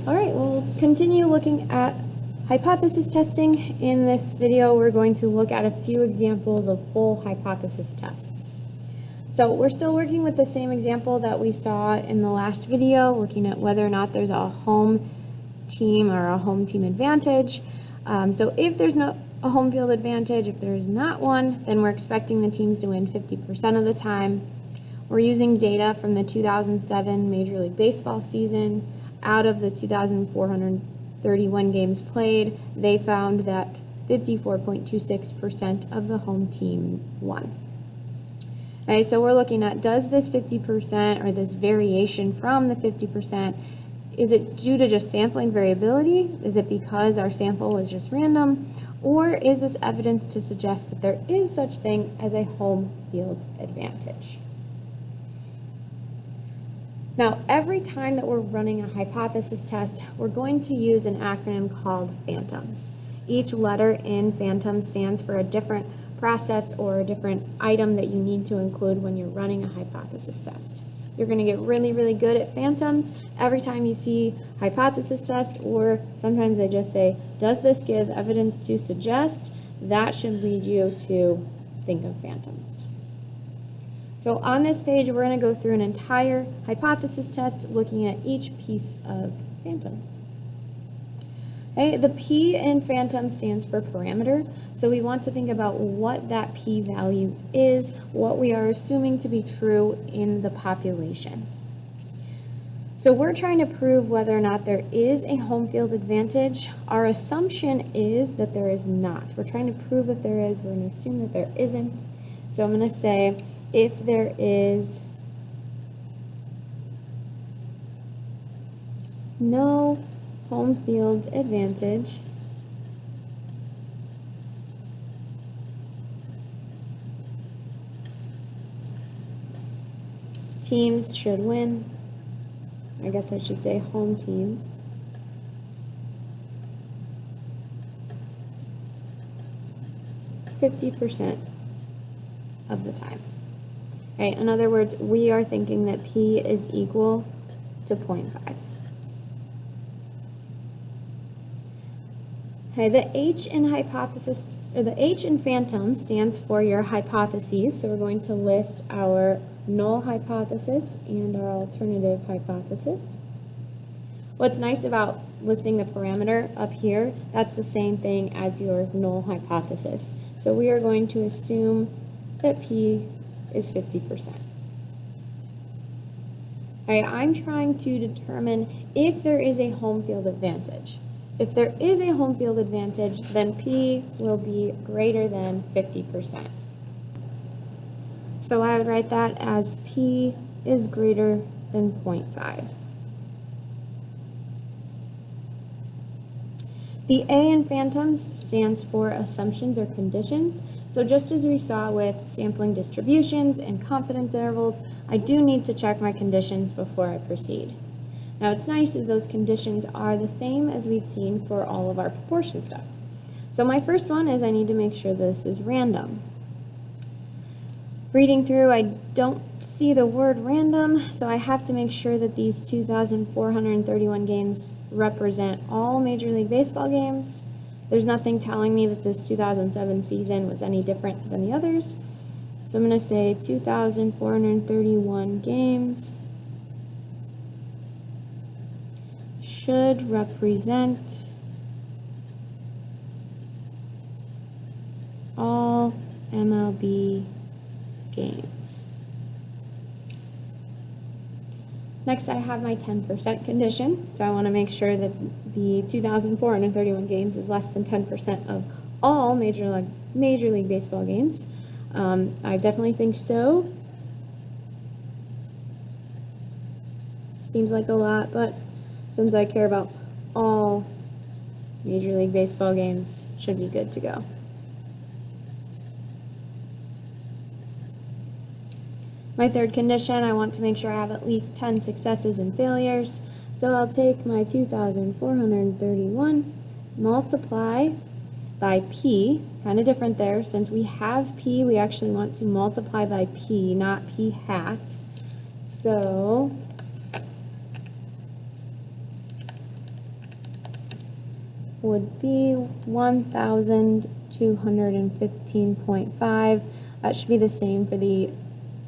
All right, we'll continue looking at hypothesis testing. In this video, we're going to look at a few examples of full hypothesis tests. So we're still working with the same example that we saw in the last video, looking at whether or not there's a home team or a home team advantage. So if there's a home field advantage, if there's not one, then we're expecting the teams to win 50% of the time. We're using data from the 2007 Major League Baseball season. Out of the 2,431 games played, they found that 54.26% of the home team won. Okay, so we're looking at, does this 50% or this variation from the 50%, is it due to just sampling variability? Is it because our sample was just random? Or is this evidence to suggest that there is such thing as a home field advantage? Now, every time that we're running a hypothesis test, we're going to use an acronym called PHANTOMS. Each letter in PHANTOMS stands for a different process or a different item that you need to include when you're running a hypothesis test. You're going to get really, really good at PHANTOMS. Every time you see hypothesis test, or sometimes they just say, does this give evidence to suggest? That should lead you to think of PHANTOMs. So on this page, we're going to go through an entire hypothesis test looking at each piece of PHANTOMS. Okay, the P in PHANTOMS stands for parameter. So we want to think about what that P value is, what we are assuming to be true in the population. So we're trying to prove whether or not there is a home field advantage. Our assumption is that there is not. We're trying to prove that there is. We're going to assume that there isn't. So I'm going to say, if there is no home field advantage, teams should win. I guess I should say home teams. %50 of the time. Okay, in other words, we are thinking that P is equal to 0.5. Okay, the H in hypothesis, or the H in PHANTOMS stands for your hypotheses. So we're going to list our null hypothesis and our alternative hypothesis. What's nice about listing the parameter up here, that's the same thing as your null hypothesis. So we are going to assume that P is 50%. Okay, I'm trying to determine if there is a home field advantage. If there is a home field advantage, then P will be greater than 50%. So I would write that as P is greater than 0.5. The A in PHANTOMS stands for assumptions or conditions. So just as we saw with sampling distributions and confidence intervals, I do need to check my conditions before I proceed. Now what's nice is those conditions are the same as we've seen for all of our proportion stuff. So my first one is I need to make sure this is random. Reading through, I don't see the word random, so I have to make sure that these 2,431 games represent all Major League Baseball games. There's nothing telling me that this 2007 season was any different than the others. So I'm going to say 2,431 games should represent all MLB games. Next, I have my 10% condition. So I want to make sure that the 2,431 games is less than 10% of all Major League Baseball games. I definitely think so. Seems like a lot, but since I care about all Major League Baseball games, should be good to go. My third condition, I want to make sure I have at least 10 successes and failures. So I'll take my 2,431, multiply by P, kind of different there. Since we have P, we actually want to multiply by P, not P hat. So would be 1,215.5. That should be the same for the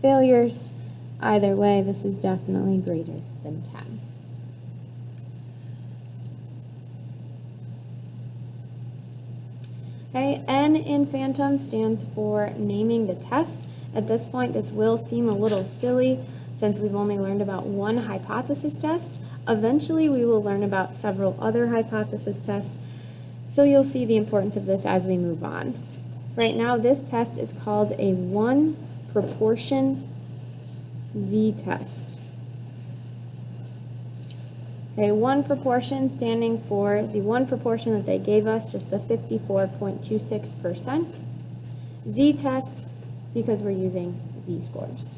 failures. Either way, this is definitely greater than 10. Okay, N in Phantom stands for naming the test. At this point, this will seem a little silly since we've only learned about one hypothesis test. Eventually, we will learn about several other hypothesis tests, so you'll see the importance of this as we move on. Right now, this test is called a one proportion z-test. Okay, one proportion standing for the one proportion that they gave us, just the 54.26%. Z-test because we're using z-scores.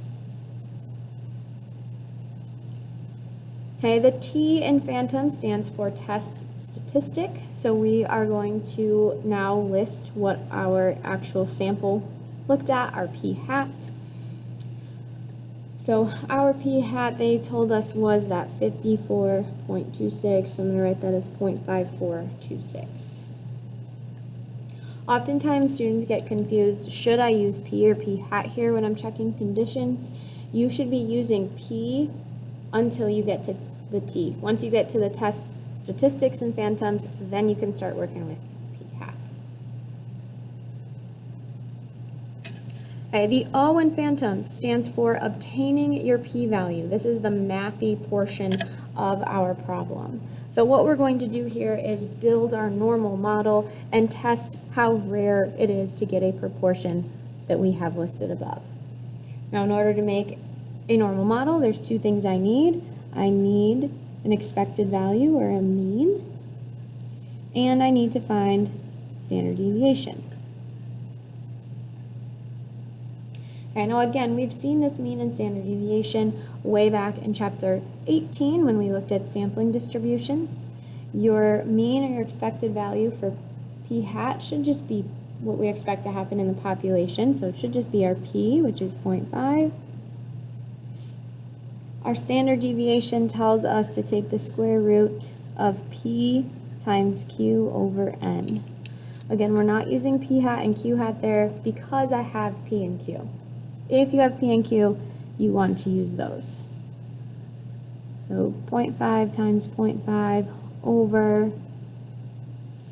Okay, the T in Phantom stands for test statistic. So we are going to now list what our actual sample looked at, our p-hat. So our p-hat, they told us, was that 54.26. So I'm going to write that as 0.5426. Oftentimes students get confused, should I use p or p-hat here when I'm checking conditions? You should be using p until you get to the t. Once you get to the test statistics and phantoms, then you can start working with p-hat. Okay, the O in Phantoms stands for obtaining your p-value. This is the mathy portion of our problem. So what we're going to do here is build our normal model and test how rare it is to get a proportion that we have listed above. Now, in order to make a normal model, there's two things I need. I need an expected value, or a mean, and I need to find standard deviation. Okay, now again, we've seen this mean and standard deviation way back in chapter 18 when we looked at sampling distributions. Your mean or your expected value for p-hat should just be what we expect to happen in the population, so it should just be our p, which is 0.5. Our standard deviation tells us to take the square root of p times q over n. Again, we're not using p-hat and q-hat there because I have p and q. If you have p and q, you want to use those. So 0.5 times 0.5 over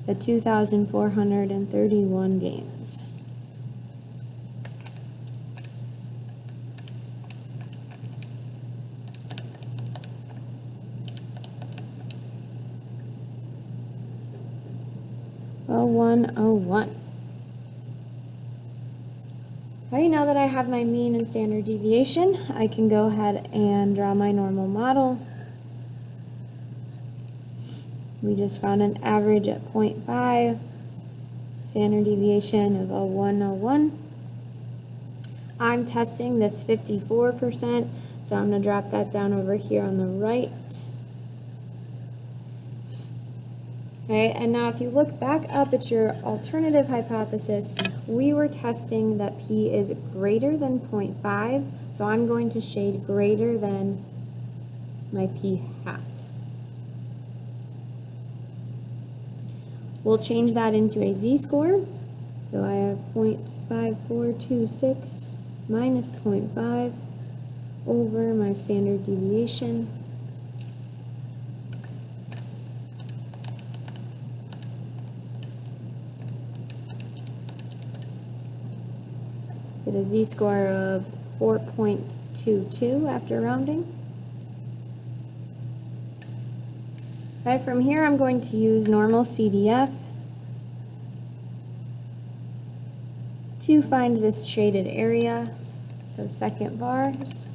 the 2,431 gains. Well, 101. Okay, now that I have my mean and standard deviation, I can go ahead and draw my normal model. We just found an average at 0.5, standard deviation of 101. I'm testing this 54%, so I'm going to drop that down over here on the right. Okay, and now if you look back up at your alternative hypothesis, we were testing that p is greater than 0.5, so I'm going to shade greater than my p-hat. We'll change that into a z-score, so I have 0.5426 minus 0.5 over my standard deviation. Get a z-score of 4.22 after rounding. Okay, from here I'm going to use normal CDF to find this shaded area, so second bars.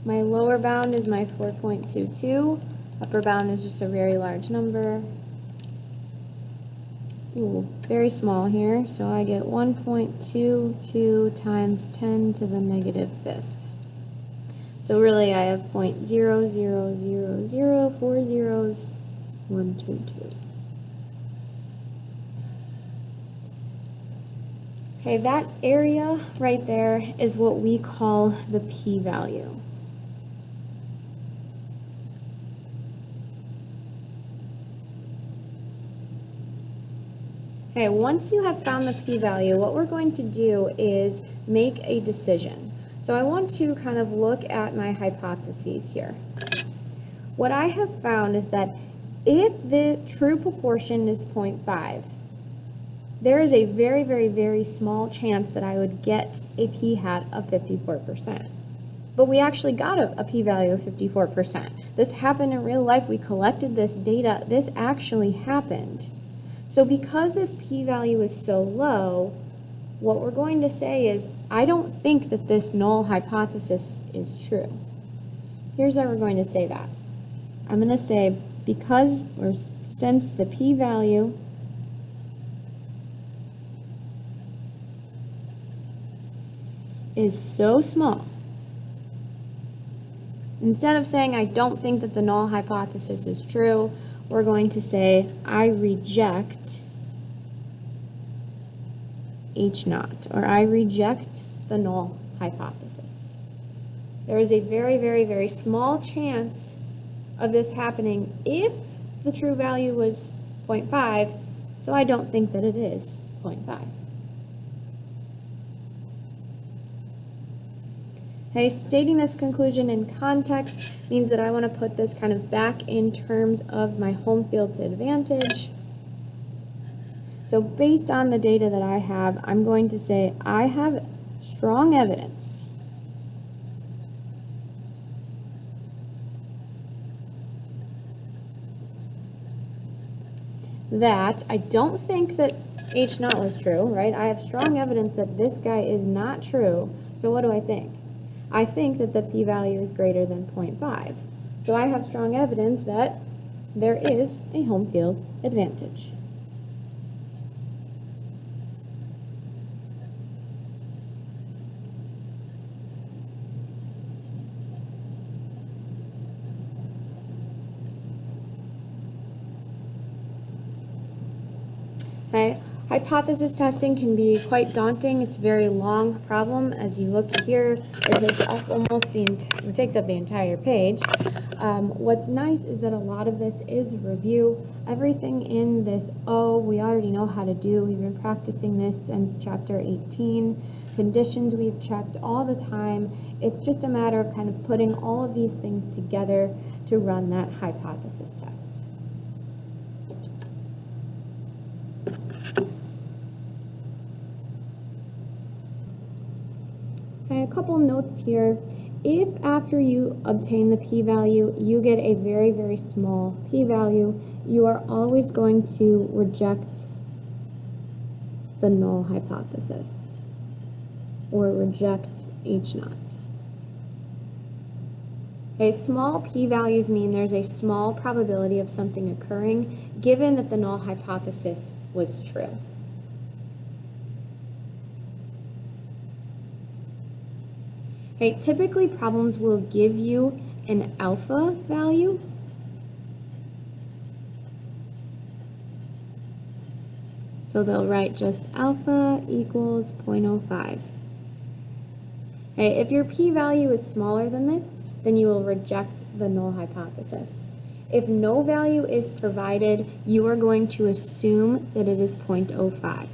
My lower bound is my 4.22, upper bound is just a very large number. Ooh, very small here, so I get 1.22 times 10 to the negative fifth. So really I have 0.00004 zeros, 122. Okay, that area right there is what we call the p-value. Okay, once you have found the p-value, what we're going to do is make a decision. So I want to kind of look at my hypotheses here. What I have found is that if the true proportion is 0.5, there is a very, very, very small chance that I would get a p-hat of 54%. But we actually got a p-value of 54%. This happened in real life. We collected this data. This actually happened. So because this p-value is so low, what we're going to say is, I don't think that this null hypothesis is true. Here's how we're going to say that. I'm going to say because or since the p-value is so small, instead of saying I don't think that the null hypothesis is true, we're going to say I reject H naught, or I reject the null hypothesis. There is a very, very, very small chance of this happening if the true value was 0.5, so I don't think that it is 0.5. Okay, stating this conclusion in context means that I want to put this kind of back in terms of my home field's advantage. So based on the data that I have, I'm going to say I have strong evidence that I don't think that H naught was true, right? I have strong evidence that this guy is not true. So what do I think? I think that the p-value is greater than 0.5. So I have strong evidence that there is a home field advantage. Okay. Hypothesis testing can be quite daunting. It's a very long problem. As you look here, it takes up the entire page. What's nice is that a lot of this is review. Everything in this we already know how to do. We've been practicing this since chapter 18. Conditions we've checked all the time. It's just a matter of kind of putting all of these things together to run that hypothesis test. Okay, a couple notes here. If after you obtain the p-value, you get a very, very small p-value, you are always going to reject the null hypothesis or reject H naught. Okay, small p-values mean there's a small probability of something occurring given that the null hypothesis was true. Okay, typically problems will give you an alpha value. So they'll write just alpha equals 0.05. Okay, if your p-value is smaller than this, then you will reject the null hypothesis. If no value is provided, you are going to assume that it is 0.05.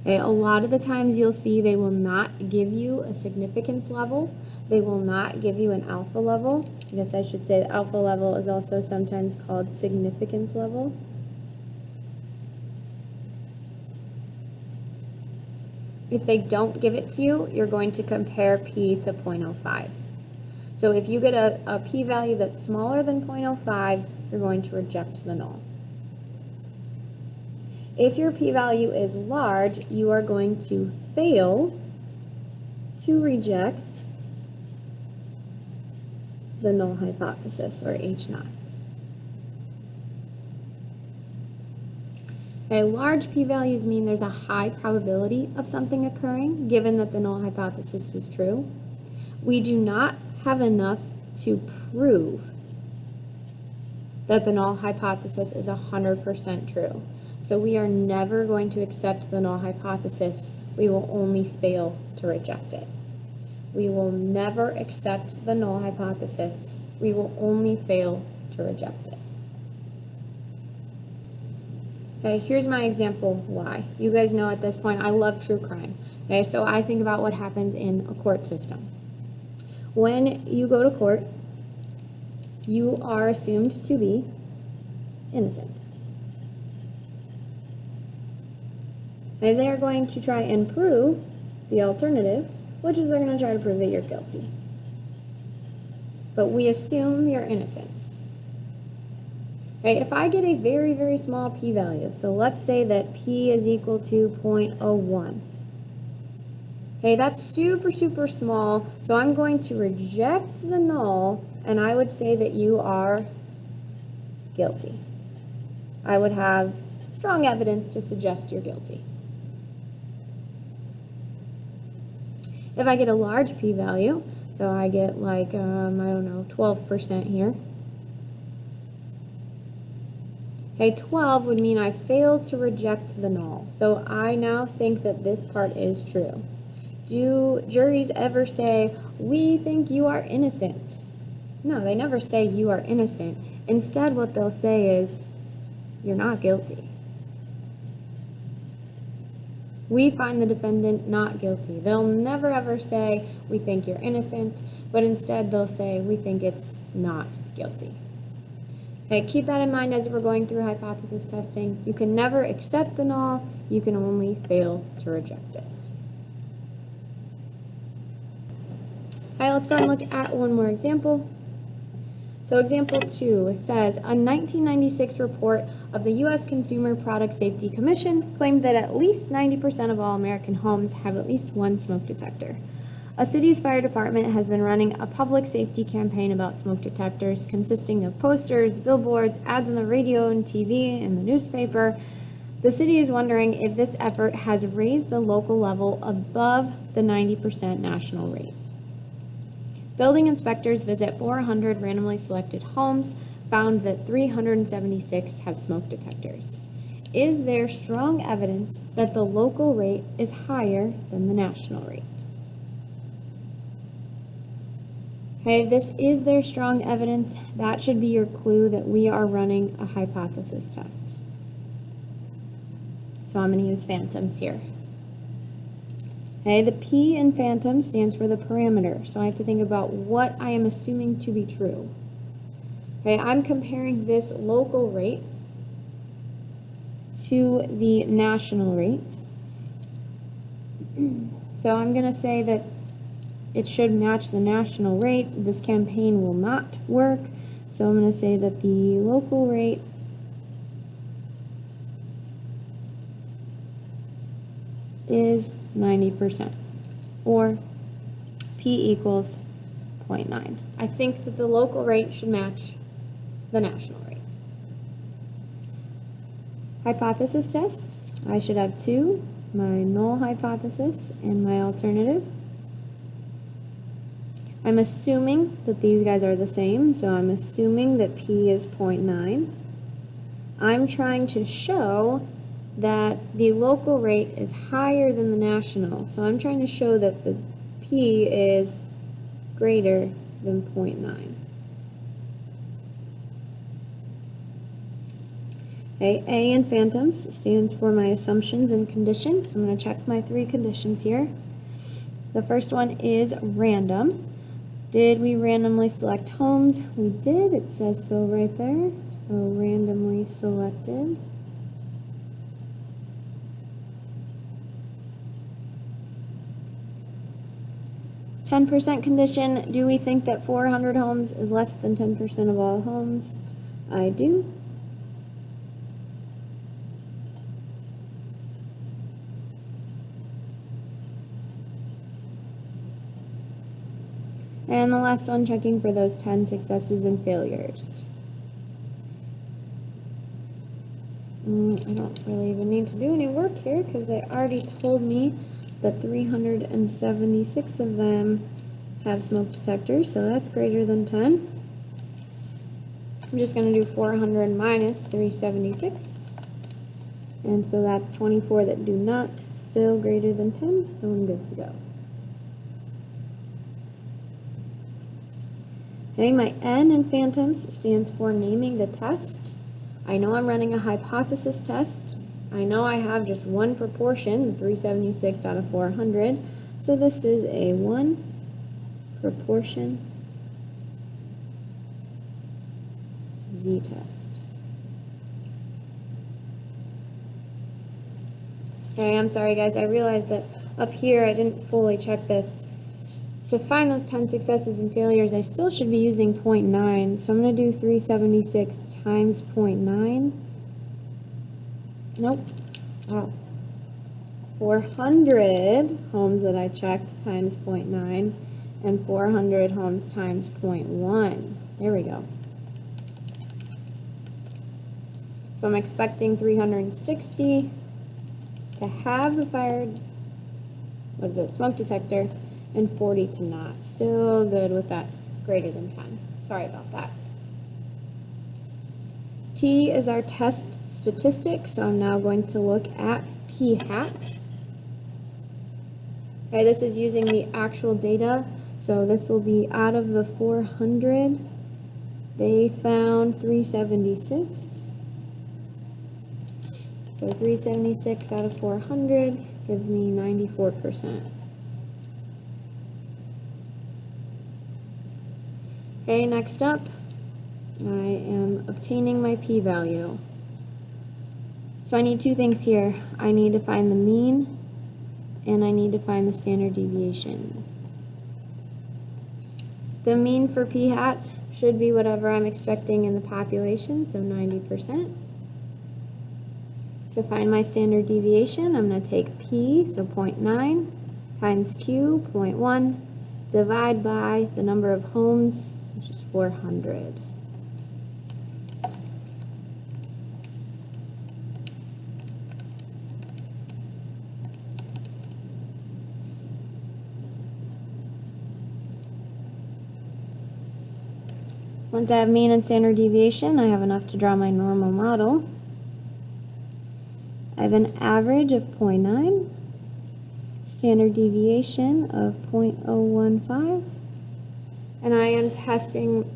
Okay, a lot of the times you'll see they will not give you a significance level. They will not give you an alpha level. I guess I should say the alpha level is also sometimes called significance level. If they don't give it to you, you're going to compare p to 0.05. So if you get a p-value that's smaller than 0.05, you're going to reject the null. If your p-value is large, you are going to fail to reject the null hypothesis, or H naught. Okay, large p-values mean there's a high probability of something occurring, given that the null hypothesis was true. We do not have enough to prove that the null hypothesis is 100% true. So we are never going to accept the null hypothesis. We will only fail to reject it. We will never accept the null hypothesis. We will only fail to reject it. Okay, here's my example why. You guys know at this point I love true crime. Okay, so I think about what happens in a court system. When you go to court, you are assumed to be innocent. And they're going to try and prove the alternative, which is they're going to try to prove that you're guilty. But we assume your innocence. Okay, if I get a very, very small p-value, so let's say that p is equal to 0.01. Okay, that's super, super small, so I'm going to reject the null, and I would say that you are guilty. I would have strong evidence to suggest you're guilty. If I get a large p-value, so I get like, I don't know, 12% here. Okay, 12 would mean I failed to reject the null. So I now think that this part is true. Do juries ever say, we think you are innocent? No, they never say you are innocent. Instead, what they'll say is, you're not guilty. We find the defendant not guilty. They'll never ever say, we think you're innocent, but instead they'll say, we think it's not guilty. Okay, keep that in mind as we're going through hypothesis testing. You can never accept the null, you can only fail to reject it. All right, let's go and look at one more example. So example 2 says, a 1996 report of the U.S. Consumer Product Safety Commission claimed that at least 90% of all American homes have at least one smoke detector. A city's fire department has been running a public safety campaign about smoke detectors consisting of posters, billboards, ads on the radio and TV and the newspaper. The city is wondering if this effort has raised the local level above the 90% national rate. Building inspectors visit 400 randomly selected homes, found that 376 have smoke detectors. Is there strong evidence that the local rate is higher than the national rate? Okay, this is there strong evidence. That should be your clue that we are running a hypothesis test. So I'm going to use phantoms here. Okay, the P in phantom stands for the parameter, so I have to think about what I am assuming to be true. Okay, I'm comparing this local rate to the national rate. So I'm going to say that it should match the national rate. This campaign will not work, so I'm going to say that the local rate is 90%, or P equals 0.9. I think that the local rate should match the national rate. Hypothesis test, I should have two, my null hypothesis and my alternative. I'm assuming that these guys are the same, so I'm assuming that P is 0.9. I'm trying to show that the local rate is higher than the national. So I'm trying to show that the P is greater than 0.9. Okay, A in phantoms stands for my assumptions and conditions. I'm going to check my three conditions here. The first one is random. Did we randomly select homes? We did. It says so right there. So randomly selected. %% condition, do we think that 400 homes is less than 10% of all homes? I do. And the last one, checking for those 10 successes and failures. I don't really even need to do any work here because they already told me that 376 of them have smoke detectors, so that's greater than 10. I'm just going to do 400 minus 376, and so that's 24 that do not, still greater than 10, so I'm good to go. Okay, my N in phantoms stands for naming the test. I know I'm running a hypothesis test. I know I have just one proportion, 376 out of 400. So this is a 1 proportion z-test. Okay, I'm sorry guys, I realized that up here I didn't fully check this. To find those 10 successes and failures, I still should be using 0.9. So I'm going to do 376 times 0.9. Nope. Oh. 400 homes that I checked times 0.9 and 400 homes times 0.1. There we go. So I'm expecting 360 to have the smoke detector, and 40 to not. Still good with that greater than 10. Sorry about that. T is our test statistic, so I'm now going to look at p-hat. Okay, this is using the actual data, so this will be out of the 400, they found 376. So 376 out of 400 gives me 94%. Okay, next up, I am obtaining my p-value. So I need two things here. I need to find the mean, and I need to find the standard deviation. The mean for p-hat should be whatever I'm expecting in the population, so 90%. To find my standard deviation, I'm going to take p, so 0.9, times q, 0.1, divide by the number of homes, which is 400. Once I have mean and standard deviation, I have enough to draw my normal model. I have an average of 0.9, standard deviation of 0.015, and I am testing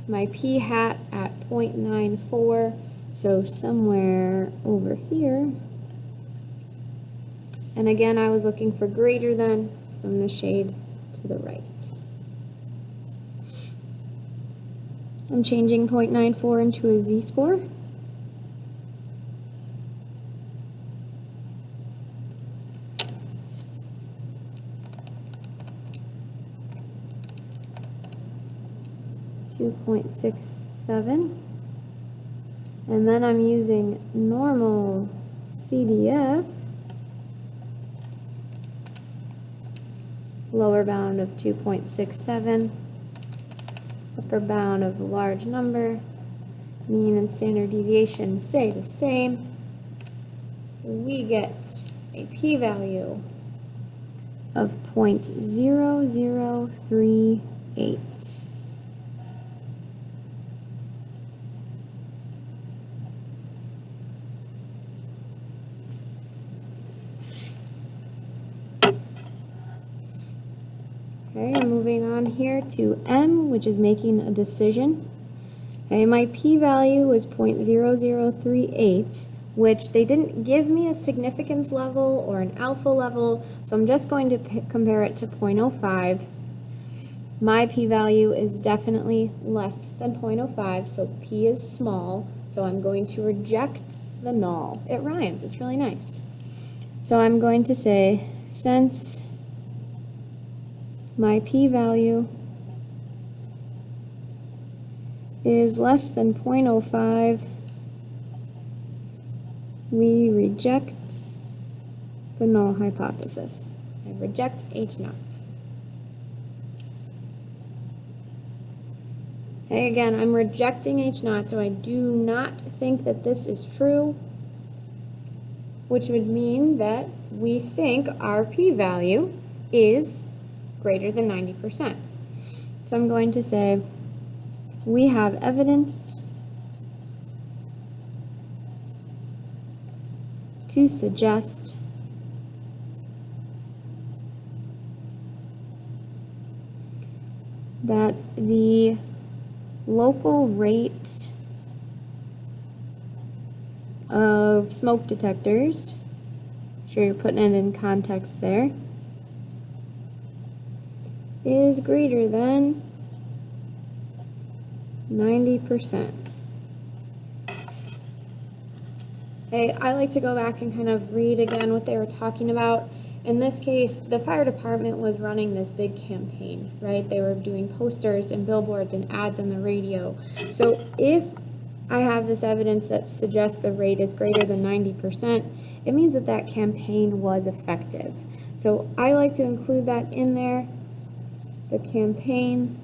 my p-hat at 0.94, so somewhere over here. And again, I was looking for greater than, so I'm going to shade to the right. I'm changing 0.94 into a z-score. .67, and then I'm using normal CDF, lower bound of 2.67, upper bound of a large number, mean and standard deviation stay the same. We get a p-value of 0.0038. Okay, I'm moving on here to M, which is making a decision. Okay, my p-value was 0.0038, which they didn't give me a significance level or an alpha level, so I'm just going to compare it to 0.05. My p-value is definitely less than 0.05, so p is small, so I'm going to reject the null. It rhymes, it's really nice. So I'm going to say, since my p-value is less than 0.05, we reject the null hypothesis. I reject H0. Okay, again, I'm rejecting H0, so I do not think that this is true, which would mean that we think our p-value is greater than 90%. So I'm going to say we have evidence to suggest that the local rate of smoke detectors, sure you're putting it in context there, is greater than 90%. Okay, I like to go back and kind of read again what they were talking about. In this case, the fire department was running this big campaign, right? They were doing posters and billboards and ads on the radio. So if I have this evidence that suggests the rate is greater than 90%, it means that that campaign was effective. So I like to include that in there. The campaign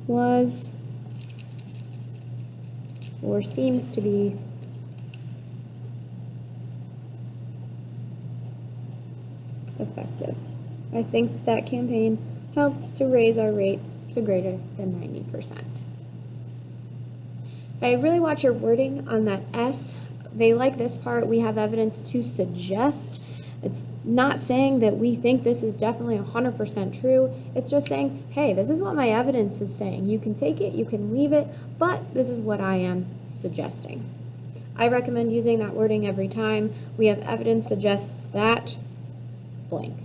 was or seems to be effective. I think that campaign helped to raise our rate to greater than 90%. Okay, really watch your wording on that S. They like this part, we have evidence to suggest. It's not saying that we think this is definitely 100% true. It's just saying, hey, this is what my evidence is saying. You can take it, you can leave it, but this is what I am suggesting. I recommend using that wording every time we have evidence suggests that blank.